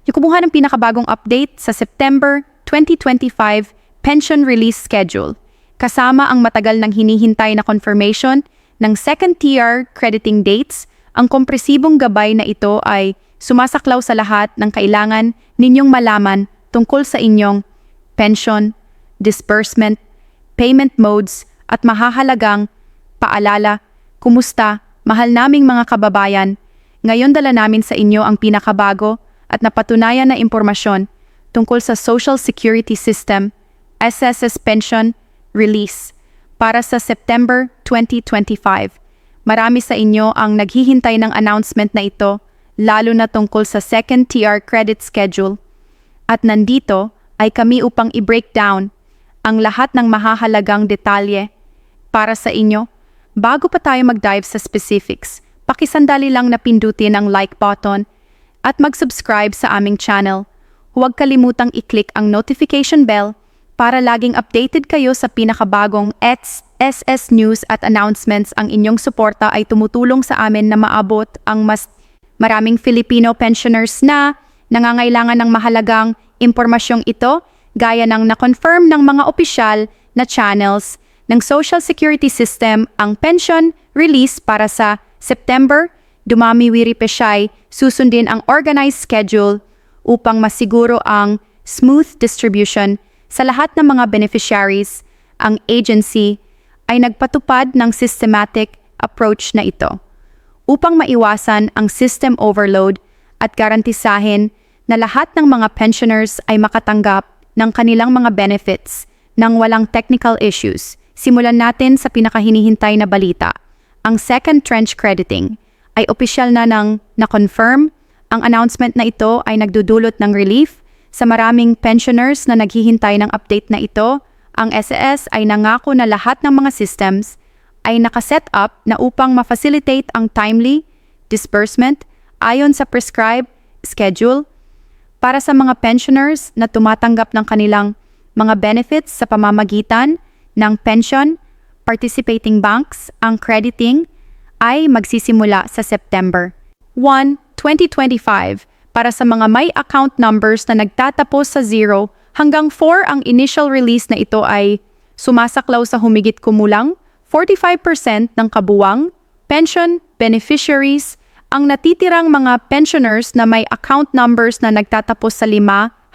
yung kumuha ng pinakabagong update sa September 2025 pension release schedule, kasama ang matagal nang hinihintay na confirmation ng second-tier crediting dates. Ang kompresibong gabay na ito ay sumasaklaw sa lahat ng kailangan ninyong malaman tungkol sa inyong pension, disbursement, payment modes at mahahalagang paalala. Kumusta, mahal naming mga kababayan? Ngayon dala namin sa inyo ang pinakabago at napatunayan na impormasyon tungkol sa Social Security System SSS Pension Release para sa September 2025. Marami sa inyo ang naghihintay ng announcement na ito, lalo na tungkol sa second-tier credit schedule. At nandito ay kami upang i-breakdown ang lahat ng mahahalagang detalye para sa inyo. Bago pa tayo mag-dive sa specifics, pakisandali lang na pindutin ang like button at mag-subscribe sa aming channel. Huwag kalimutang i-click ang notification bell para laging updated kayo sa pinakabagong SSS news at announcements. Ang inyong suporta ay tumutulong sa amin na maabot ang mas maraming Filipino pensioners na nangangailangan ng mahalagang impormasyong ito, gaya ng na-confirm ng mga opisyal na channels ng Social Security System. Ang pension release para sa September, dumami wiripesay, susundin ang organized schedule upang masiguro ang smooth distribution sa lahat ng mga beneficiaries. Ang agency ay nagpatupad ng systematic approach na ito upang maiwasan ang system overload at garantisahin na lahat ng mga pensioners ay makatanggap ng kanilang mga benefits nang walang technical issues. Simulan natin sa pinakahinihintay na balita. Ang second tranche crediting ay opisyal na na-confirm. Ang announcement na ito ay nagdudulot ng relief sa maraming pensioners na naghihintay ng update na ito. Ang SSS ay nangako na lahat ng mga systems ay nakaset up na upang ma-facilitate ang timely disbursement ayon sa prescribed schedule para sa mga pensioners na tumatanggap ng kanilang mga benefits sa pamamagitan ng pension participating banks. Ang crediting ay magsisimula sa September 1, 2025 para sa mga may account numbers na nagtatapos sa 0 hanggang 4. Ang initial release na ito ay sumasaklaw sa humigit kumulang 45% ng kabuwang pension beneficiaries. Ang natitirang mga pensioners na may account numbers na nagtatapos sa 5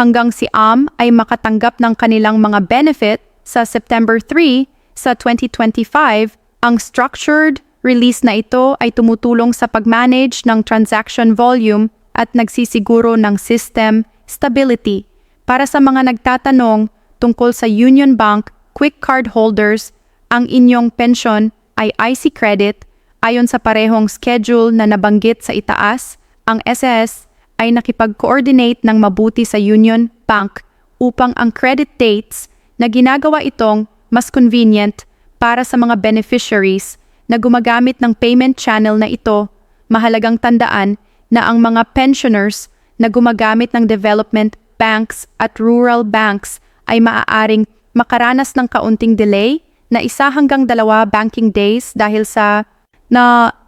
hanggang 9 ay makatanggap ng kanilang mga benefit sa September 3 sa 2025. Ang structured release na ito ay tumutulong sa pag-manage ng transaction volume at nagsisiguro ng system stability. Para sa mga nagtatanong tungkol sa Union Bank Quick Card holders, ang inyong pensyon ay IC credit ayon sa parehong schedule na nabanggit sa itaas. Ang SSS ay nakipag-coordinate ng mabuti sa Union Bank upang ang credit dates na ginagawa itong mas convenient para sa mga beneficiaries na gumagamit ng payment channel na ito. Mahalagang tandaan na ang mga pensioners na gumagamit ng development banks at rural banks ay maaaring makaranas ng kaunting delay na 1 hanggang 2 banking days dahil sa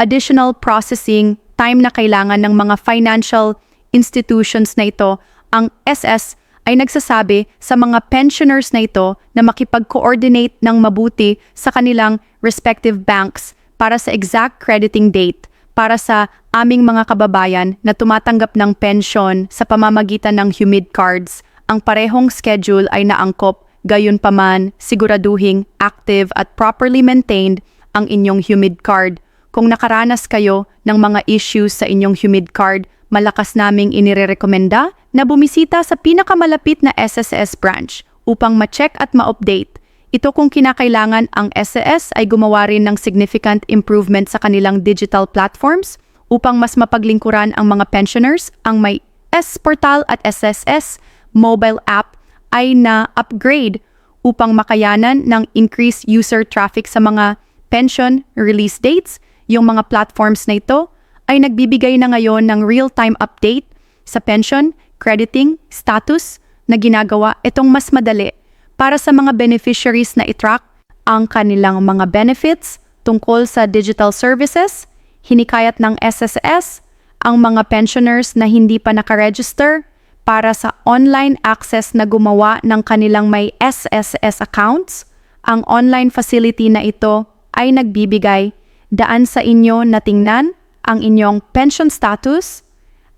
additional processing time na kailangan ng mga financial institutions na ito. Ang SS ay nagsasabi sa mga pensioners na ito na makipag-coordinate ng mabuti sa kanilang respective banks para sa exact crediting date para sa aming mga kababayan na tumatanggap ng pension sa pamamagitan ng HUMID cards. Ang parehong schedule ay naangkop, gayunpaman siguraduhing active at properly maintained ang inyong HUMID card. Kung nakaranas kayo ng mga issues sa inyong HUMID card, malakas naming inirekomenda na bumisita sa pinakamalapit na SSS branch upang ma-check at ma-update. Ito kung kinakailangan. Ang SSS ay gumawa rin ng significant improvement sa kanilang digital platforms upang mas mapaglingkuran ang mga pensioners. Ang may S-Portal at SSS mobile app ay na-upgrade upang makayanan ng increased user traffic sa mga pension release dates. Yung mga platforms na ito ay nagbibigay na ngayon ng real-time update sa pension crediting status na ginagawa itong mas madali para sa mga beneficiaries na itrack ang kanilang mga benefits tungkol sa digital services. Hinikayat ng SSS ang mga pensioners na hindi pa nakaregister para sa online access na gumawa ng kanilang may SSS accounts. Ang online facility na ito ay nagbibigay daan sa inyo na tingnan ang inyong pension status,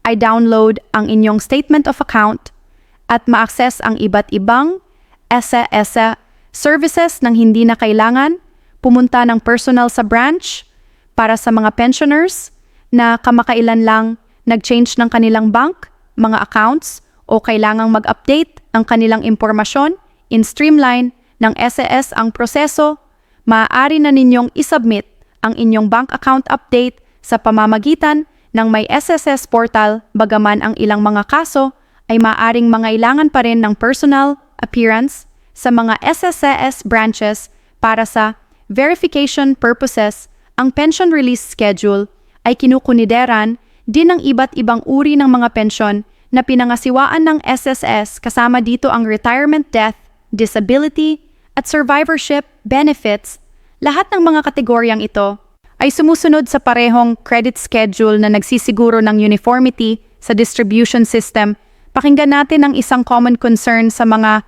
ay download ang inyong statement of account, at ma-access ang iba't ibang SSS services nang hindi na kailangan pumunta ng personal sa branch. Para sa mga pensioners na kamakailan lang nag-change ng kanilang bank, mga accounts, o kailangang mag-update ang kanilang impormasyon, in streamline ng SSS ang proseso, maaari na ninyong isubmit ang inyong bank account update sa pamamagitan ng may SSS portal, bagaman ang ilang mga kaso ay maaaring mangailangan pa rin ng personal appearance sa mga SSS branches para sa verification purposes. Ang pension release schedule ay kinukunideran din ng iba't ibang uri ng mga pensyon na pinangasiwaan ng SSS, kasama dito ang retirement death, disability, at survivorship benefits. Lahat ng mga kategoryang ito ay sumusunod sa parehong credit schedule na nagsisiguro ng uniformity sa distribution system. Pakinggan natin ang isang common concern sa mga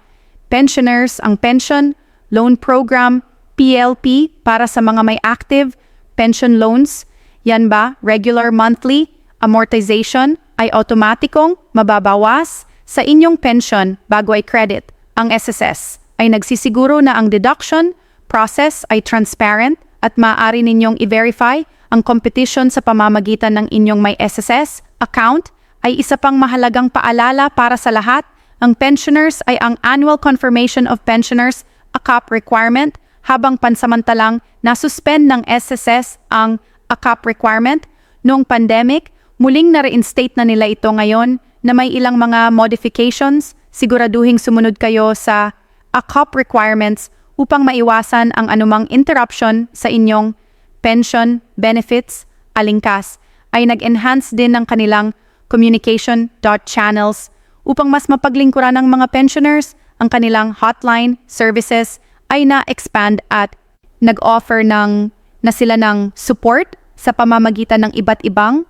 pensioners, ang Pension Loan Program, PLP, para sa mga may active pension loans. Yan ba, regular monthly amortization ay automatikong mababawas sa inyong pension bago ay credit. Ang SSS ay nagsisiguro na ang deduction process ay transparent at maaari ninyong i-verify ang competition sa pamamagitan ng inyong may SSS account. Ay isa pang mahalagang paalala para sa lahat, ang pensioners ay ang Annual Confirmation of Pensioners, ACOP requirement, habang pansamantalang nasuspend ng SSS ang ACOP requirement noong pandemic. Muling na-reinstate na nila ito ngayon na may ilang mga modifications. Siguraduhing sumunod kayo sa ACOP requirements upang maiwasan ang anumang interruption sa inyong pension benefits. Alingkas ay nag-enhance din ng kanilang communication channels upang mas mapaglingkuran ng mga pensioners. Ang kanilang hotline services ay na-expand at nag-offer na sila ng support sa pamamagitan ng iba't ibang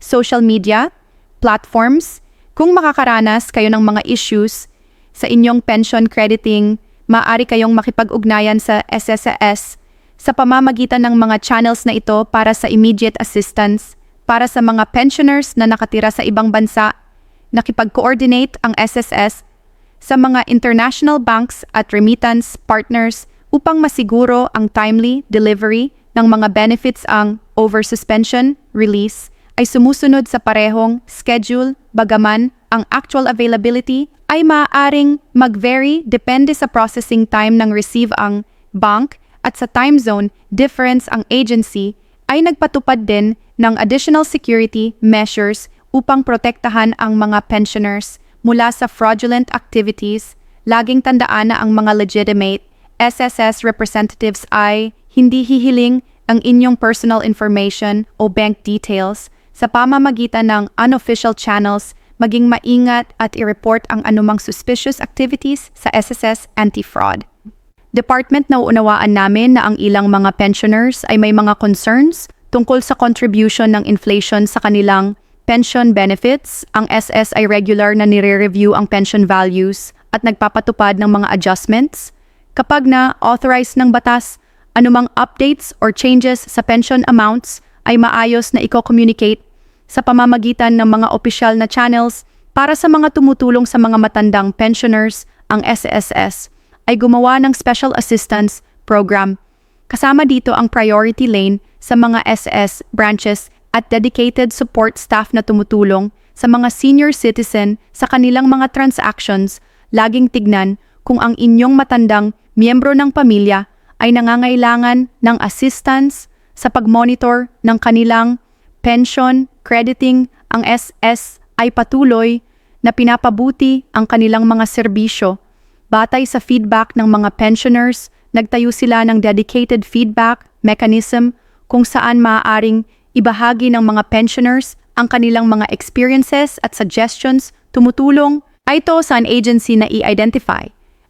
social media platforms. Kung makakaranas kayo ng mga issues sa inyong pension crediting, maaari kayong makipag-ugnayan sa SSS sa pamamagitan ng mga channels na ito para sa immediate assistance. Para sa mga pensioners na nakatira sa ibang bansa, nakipag-coordinate ang SSS sa mga international banks at remittance partners upang masiguro ang timely delivery ng mga benefits. Ang over-suspension release ay sumusunod sa parehong schedule, bagaman ang actual availability ay maaaring mag-vary depende sa processing time ng receive ang bank at sa time zone difference. Ang agency ay nagpatupad din ng additional security measures upang protektahan ang mga pensioners mula sa fraudulent activities. Laging tandaan na ang mga legitimate SSS representatives ay hindi hihiling ang inyong personal information o bank details sa pamamagitan ng unofficial channels. Maging maingat at i-report ang anumang suspicious activities sa SSS Anti-Fraud Department. Nauunawaan namin na ang ilang mga pensioners ay may mga concerns tungkol sa contribution ng inflation sa kanilang pension benefits. Ang SS ay regular na nire-review ang pension values at nagpapatupad ng mga adjustments. Kapag na-authorize ng batas, anumang updates or changes sa pension amounts ay maayos na i-communicate sa pamamagitan ng mga opisyal na channels. Para sa mga tumutulong sa mga matandang pensioners, ang SSS ay gumawa ng Special Assistance Program. Kasama dito ang priority lane sa mga SS branches at dedicated support staff na tumutulong sa mga senior citizen sa kanilang mga transactions. Laging tignan kung ang inyong matandang miyembro ng pamilya ay nangangailangan ng assistance sa pag-monitor ng kanilang pension crediting. Ang SS ay patuloy na pinapabuti ang kanilang mga serbisyo. Batay sa feedback ng mga pensioners, nagtayo sila ng dedicated feedback mechanism kung saan maaaring ibahagi ng mga pensioners ang kanilang mga experiences at suggestions. Tumutulong ay ito sa an agency na i-identify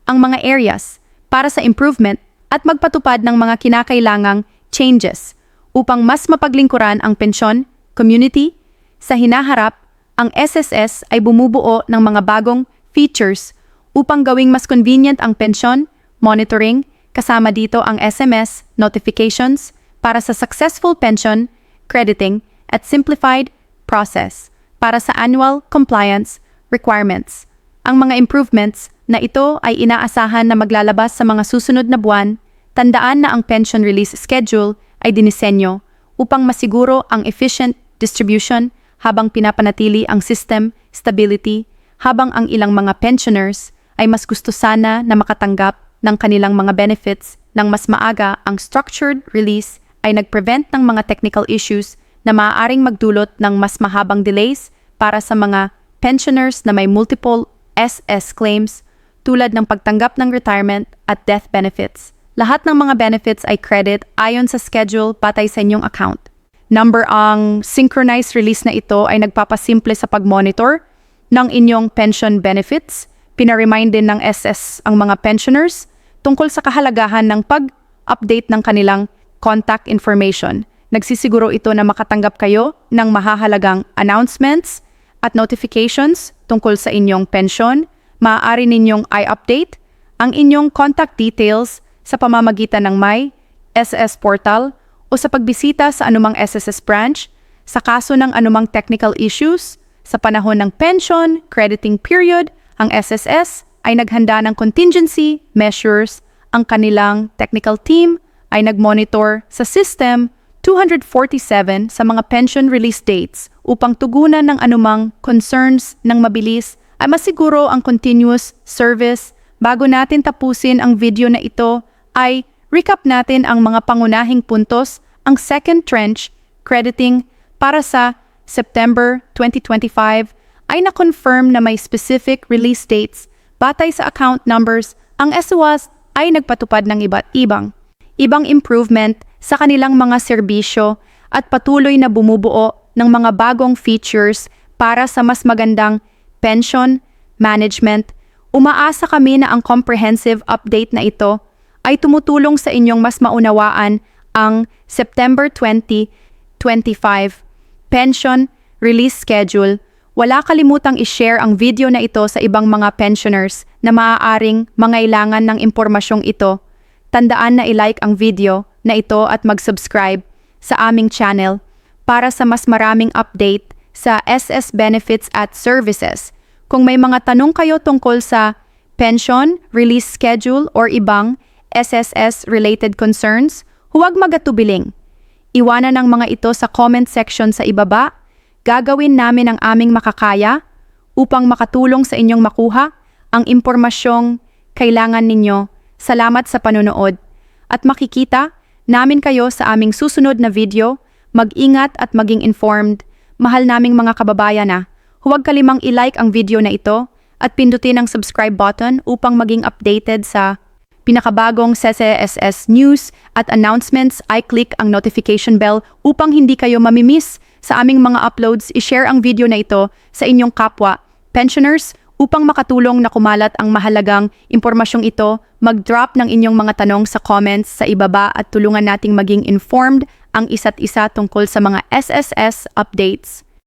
ang mga areas para sa improvement at magpatupad ng mga kinakailangang changes upang mas mapaglingkuran ang pensyon community sa hinaharap. ang SSS ay bumubuo ng mga bagong features upang gawing mas convenient ang pensyon, monitoring, kasama dito ang SMS, notifications, para sa successful pension, crediting, at simplified process para sa annual compliance requirements. Ang mga improvements na ito ay inaasahan na maglalabas sa mga susunod na buwan. Tandaan na ang pension release schedule ay dinisenyo upang masiguro ang efficient distribution habang pinapanatili ang system stability, habang ang ilang mga pensioners ay mas gusto sana na makatanggap ng kanilang mga benefits ng mas maaga. Ang structured release ay nag-prevent ng mga technical issues na maaaring magdulot ng mas mahabang delays para sa mga pensioners na may multiple SS claims tulad ng pagtanggap ng retirement at death benefits. Lahat ng mga benefits ay credit ayon sa schedule patay sa inyong account. Number, ang synchronized release na ito ay nagpapasimple sa pag-monitor ng inyong pension benefits. Pinaremind din ng SS ang mga pensioners tungkol sa kahalagahan ng pag-update ng kanilang contact information. Nagsisiguro ito na makatanggap kayo ng mahahalagang announcements at notifications tungkol sa inyong pensyon. Maaari ninyong i-update ang inyong contact details sa pamamagitan ng My SS Portal o sa pagbisita sa anumang SSS branch sa kaso ng anumang technical issues. Sa panahon ng pension crediting period, ang SSS ay naghanda ng contingency measures. Ang kanilang technical team ay nagmonitor sa system 247 sa mga pension release dates upang tugunan ng anumang concerns ng mabilis ay masiguro ang continuous service. Bago natin tapusin ang video na ito, ay recap natin ang mga pangunahing puntos. Ang second tranche crediting para sa September 2025 ay na-confirm na may specific release dates batay sa account numbers. Ang SOAS ay nagpatupad ng iba't ibang improvement sa kanilang mga serbisyo at patuloy na bumubuo ng mga bagong features para sa mas magandang pension management. Umaasa kami na ang comprehensive update na ito ay tumutulong sa inyong mas maunawaan ang September 2025 pension release schedule. Wala kalimutang i-share ang video na ito sa ibang mga pensioners na maaaring mangailangan ng impormasyong ito. Tandaan na i-like ang video na ito at mag-subscribe sa aming channel para sa mas maraming update sa SS benefits at services. Kung may mga tanong kayo tungkol sa pension release schedule or ibang SSS-related concerns, huwag magatubiling. Iwanan ang mga ito sa comment section sa ibaba. Gagawin namin ang aming makakaya upang makatulong sa inyong makuha ang impormasyong kailangan ninyo. Salamat sa panonood at makikita namin kayo sa aming susunod na video. Mag-ingat at maging informed. Mahal naming mga kababayan na. Huwag kalimang i-like ang video na ito at pindutin ang subscribe button upang maging updated sa pinakabagong SSS news at announcements. I-click ang notification bell upang hindi kayo mamimiss sa aming mga uploads. I-share ang video na ito sa inyong kapwa pensioners upang makatulong na kumalat ang mahalagang impormasyong ito. Mag-drop ng inyong mga tanong sa comments sa ibaba at tulungan nating maging informed ang isa't isa tungkol sa mga SSS updates.